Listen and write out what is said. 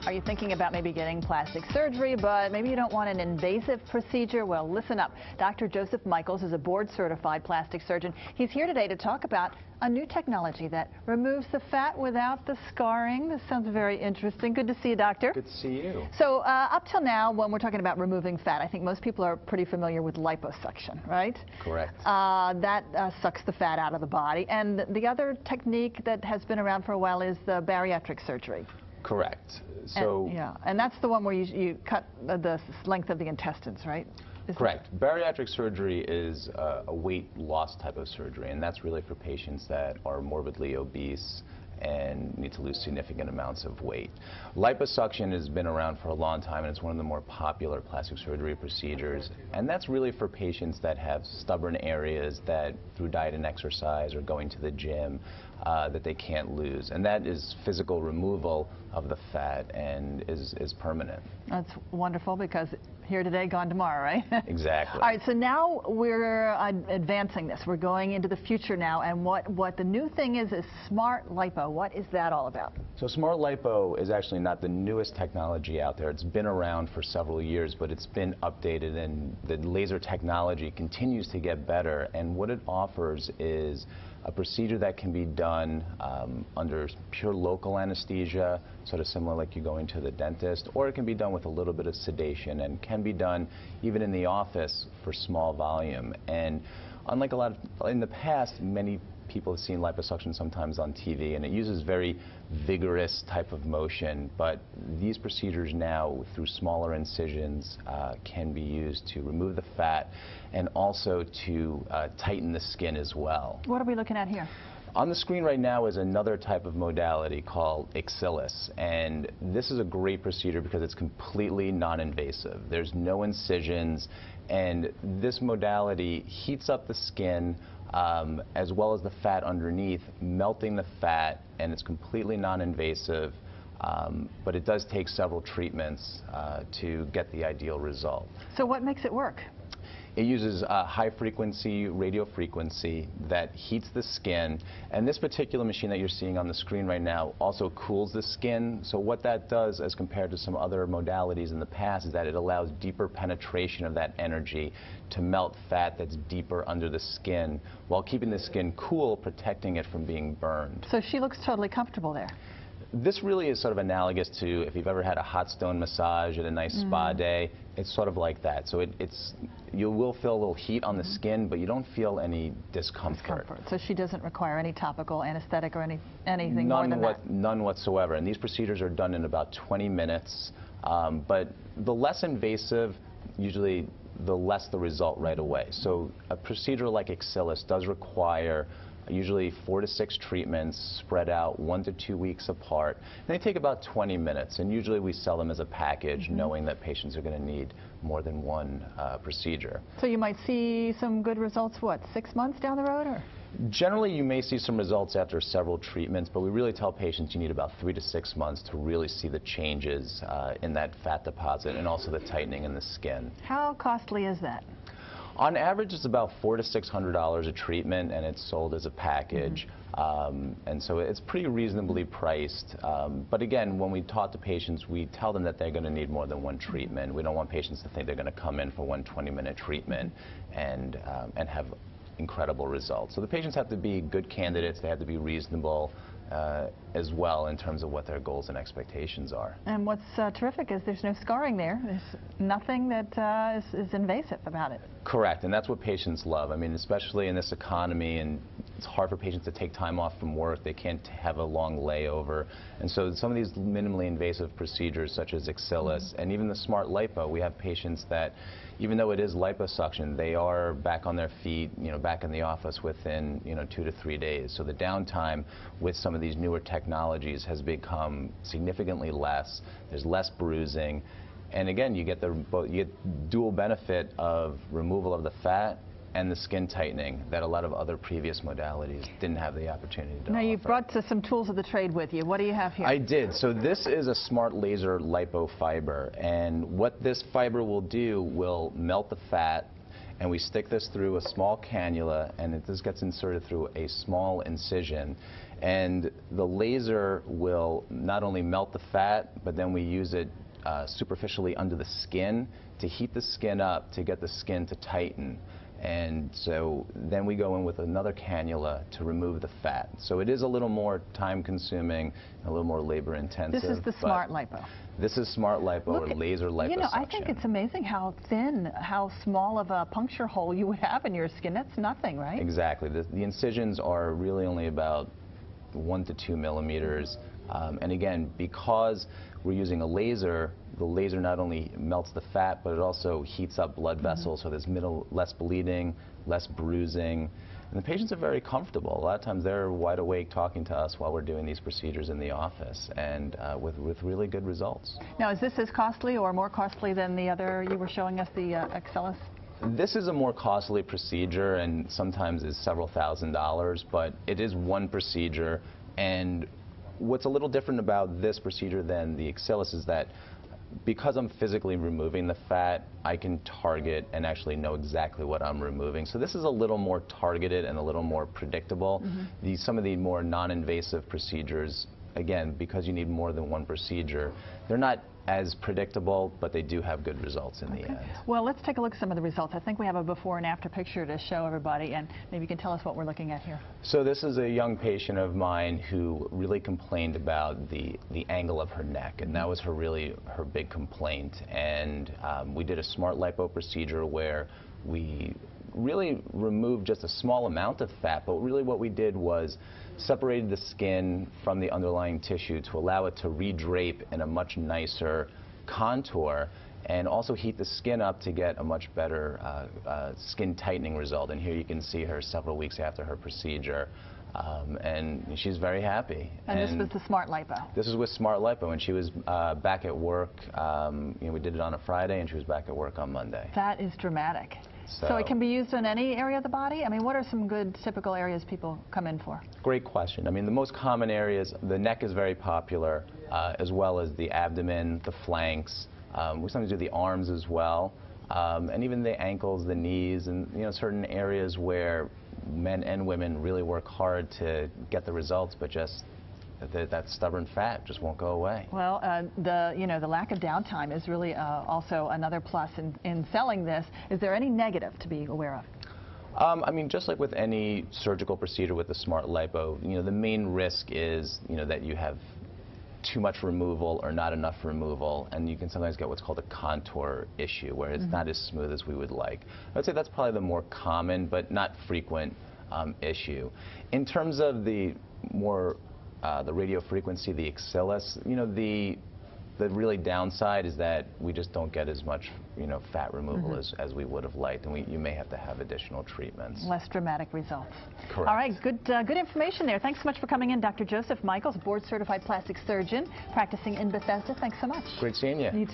Are you thinking about maybe getting plastic surgery, but maybe you don't want an invasive procedure? Well, listen up. Dr. Joseph Michaels is a board-certified plastic surgeon. He's here today to talk about a new technology that removes the fat without the scarring. This sounds very interesting. Good to see you, doctor. Good to see you. So up till now, when we're talking about removing fat, I think most people are pretty familiar with liposuction, right? Correct. That sucks the fat out of the body. And the other technique that has been around for a while is the bariatric surgery. Correct. So and that's the one where you cut the length of the intestines, right? Correct. Bariatric surgery is a weight loss type of surgery, and that's really for patients that are morbidly obese and need to lose significant amounts of weight. Liposuction has been around for a long time, and it's one of the more popular plastic surgery procedures, and that's really for patients that have stubborn areas that through diet and exercise or going to the gym that they can't lose, and that is physical removal of the fat and is permanent. That's wonderful, because here today, gone tomorrow, right? Exactly. All right, so now we're advancing this. We're going into the future now, and what the new thing is smart lipo. What is that all about? So smart lipo is actually not the newest technology out there. It's been around for several years, but it's been updated, and the laser technology continues to get better, and what it offers is a procedure that can be done under pure local anesthesia, sort of similar like you going to the dentist, or it can be done with a little bit of sedation, and can be done even in the office for small volume. And unlike in the past, many people have seen liposuction sometimes on TV, and it uses very vigorous type of motion, but these procedures now, through smaller incisions, can be used to remove the fat and also to tighten the skin as well. What are we looking at here? On the screen right now is another type of modality called Excellis, and this is a great procedure because it's completely non-invasive. There's no incisions, and this modality heats up the skin as well as the fat underneath, melting the fat, and it's completely non-invasive, but it does take several treatments to get the ideal result. So what makes it work? It uses high-frequency radio frequency that heats the skin, and this particular machine that you're seeing on the screen right now also cools the skin. So what that does, as compared to some other modalities in the past, is that it allows deeper penetration of that energy to melt fat that's deeper under the skin while keeping the skin cool, protecting it from being burned. So she looks totally comfortable there. This really is sort of analogous to if you've ever had a hot stone massage at a nice spa day. It's sort of like that. So you will feel a little heat on the skin, but you don't feel any discomfort. So she doesn't require any topical anesthetic or anything more than that? None whatsoever. And these procedures are done in about 20 minutes. But the less invasive, usually the less the result right away. So a procedure like Excellis does require usually 4 to 6 treatments spread out 1 to 2 weeks apart. And they take about 20 minutes, and usually we sell them as a package, knowing that patients are going to need more than one procedure. So you might see some good results, what, 6 months down the road? Or? Generally, you may see some results after several treatments, but we really tell patients you need about 3 to 6 months to really see the changes in that fat deposit and also the tightening in the skin. How costly is that? On average, it's about $400 to $600 a treatment, and it's sold as a package. And so it's pretty reasonably priced. But again, when we talk to patients, we tell them that they're going to need more than one treatment. We don't want patients to think they're going to come in for one 20-minute treatment and have incredible results. So the patients have to be good candidates. They have to be reasonable as well in terms of what their goals and expectations are. And what's terrific is there's no scarring there. There's nothing that is invasive about it. Correct, and that's what patients love. I mean, especially in this economy, and it's hard for patients to take time off from work. They can't have a long layover. And so some of these minimally invasive procedures, such as Excellis, and even the smart lipo, we have patients that, even though it is liposuction, they are back on their feet, back in the office within, 2 to 3 days. So the downtime with some of these newer technologies has become significantly less. There's less bruising. And again, you get dual benefit of removal of the fat and the skin tightening that a lot of other previous modalities didn't have the opportunity to Now, offer. you brought some tools of the trade with you. What do you have here? I did. So this is a smart laser lipo fiber, and what this fiber will do will melt the fat and we stick this through a small cannula, and this gets inserted through a small incision. And the laser will not only melt the fat, but then we use it superficially under the skin to heat the skin up to get the skin to tighten. And so then we go in with another cannula to remove the fat. So it is a little more time consuming, a little more labor intensive. This is the smart lipo. This is smart lipo, or laser liposuction. You know, I think it's amazing how thin, how small of a puncture hole you would have in your skin. That's nothing, right? Exactly. The incisions are really only about 1 to 2 millimeters. And again, because we're using a laser, the laser not only melts the fat, but it also heats up blood vessels, so there's less bleeding, less bruising. And the patients are very comfortable. A lot of times they're wide awake talking to us while we're doing these procedures in the office, and with really good results. Now, is this as costly or more costly than the other you were showing us, the Excellus? This is a more costly procedure, and sometimes is several $1,000s, but it is one procedure. And what's a little different about this procedure than the Excellus is that because I'm physically removing the fat, I can target and actually know exactly what I'm removing. So this is a little more targeted and a little more predictable. Some of the more non-invasive procedures, again, because you need more than one procedure, they're not as predictable, but they do have good results in the end. Well, let's take a look at some of the results. I think we have a before and after picture to show everybody, and maybe you can tell us what we're looking at here. So this is a young patient of mine who really complained about the angle of her neck, and that was her big complaint. And we did a smart lipo procedure where we really removed just a small amount of fat, but really what we did was separated the skin from the underlying tissue to allow it to redrape in a much nicer contour, and also heat the skin up to get a much better skin tightening result. And here you can see her several weeks after her procedure. And she's very happy. And this was the smart lipo? This is with smart lipo, and she was back at work. We did it on a Friday, and she was back at work on Monday. That is dramatic. So it can be used in any area of the body? I mean, what are some good typical areas people come in for? Great question. I mean, the most common areas, the neck is very popular, as well as the abdomen, the flanks. We sometimes do the arms as well, and even the ankles, the knees, and certain areas where men and women really work hard to get the results, but just that stubborn fat just won't go away. Well, the lack of downtime is really also another plus in selling this. Is there any negative to be aware of? I mean, just like with any surgical procedure with the smart lipo, the main risk is that you have too much removal or not enough removal, and you can sometimes get what's called a contour issue, where it's not as smooth as we would like. I would say that's probably the more common but not frequent issue. In terms of the more the radio frequency, the Excellus, the really downside is that we just don't get as much fat removal as we would have liked, and you may have to have additional treatments. Less dramatic results. Correct. All right, good information there. Thanks so much for coming in, Dr. Joseph Michaels, board certified plastic surgeon practicing in Bethesda. Thanks so much. Great seeing you. You too.